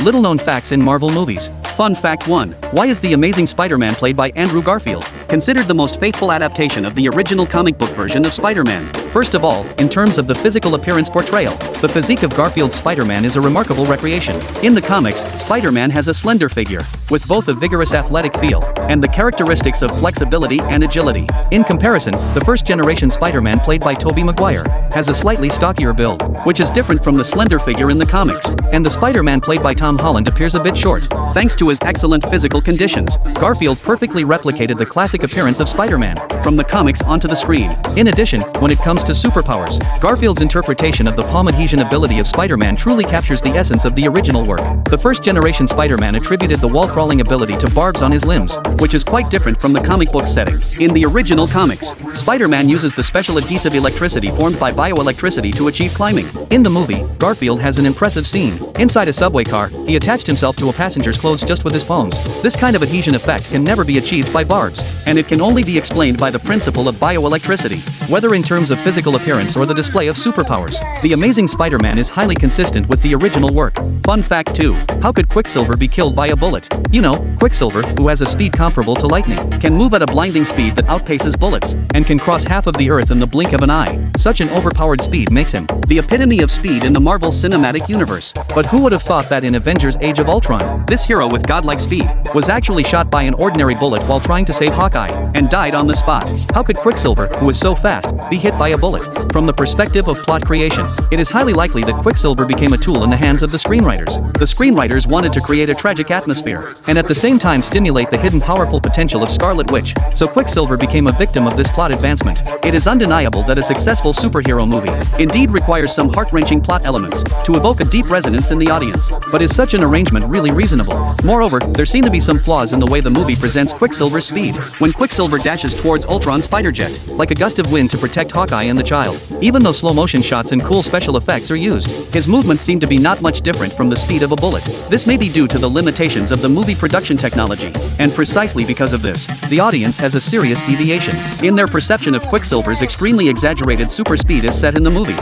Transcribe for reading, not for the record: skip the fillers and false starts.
Little known facts in Marvel movies. Fun fact 1. Why is the Amazing Spider-Man played by Andrew Garfield considered the most faithful adaptation of the original comic book version of Spider-Man? First of all, in terms of the physical appearance portrayal, the physique of Garfield's Spider-Man is a remarkable recreation. In the comics, Spider-Man has a slender figure, with both a vigorous athletic feel, and the characteristics of flexibility and agility. In comparison, the first-generation Spider-Man played by Tobey Maguire has a slightly stockier build, which is different from the slender figure in the comics, and the Spider-Man played by Tom Holland appears a bit short. Thanks to his excellent physical conditions, Garfield perfectly replicated the classic appearance of Spider-Man from the comics onto the screen. In addition, when it comes to superpowers, Garfield's interpretation of the palm adhesion ability of Spider-Man truly captures the essence of the original work. The first-generation Spider-Man attributed the wall-crawling ability to barbs on his limbs, which is quite different from the comic book setting. In the original comics, Spider-Man uses the special adhesive electricity formed by bioelectricity to achieve climbing. In the movie, Garfield has an impressive scene. Inside a subway car, he attached himself to a passenger's clothes just with his palms. This kind of adhesion effect can never be achieved by barbs, and it can only be explained by the principle of bioelectricity. Whether in terms of physical appearance or the display of superpowers, The Amazing Spider-Man is highly consistent with the original work. Fun fact 2. How could Quicksilver be killed by a bullet? You know, Quicksilver, who has a speed comparable to lightning, can move at a blinding speed that outpaces bullets, and can cross half of the Earth in the blink of an eye. Such an overpowered speed makes him the epitome of speed in the Marvel Cinematic Universe. But who would have thought that in Avengers Age of Ultron, this hero with godlike speed was actually shot by an ordinary bullet while trying to save Hawkeye, and died on the spot? How could Quicksilver, who is so fast, be hit by a bullet? From the perspective of plot creation, it is highly likely that Quicksilver became a tool in the hands of the screenwriters. The screenwriters wanted to create a tragic atmosphere, and at the same time stimulate the hidden powerful potential of Scarlet Witch, so Quicksilver became a victim of this plot advancement. It is undeniable that a successful superhero movie indeed requires some heart-wrenching plot elements to evoke a deep resonance in the audience. But is such an arrangement really reasonable? Moreover, there seem to be some flaws in the way the movie presents Quicksilver's speed. When Quicksilver dashes towards Ultron's spider jet, like a gust of wind to protect Hawkeye and the child, even though slow-motion shots and cool special effects are used, his movements seem to be not much different from the speed of a bullet. This may be due to the limitations of the movie production technology, and precisely because of this, the audience has a serious deviation in their perception of Quicksilver's extremely exaggerated super speed as set in the movie.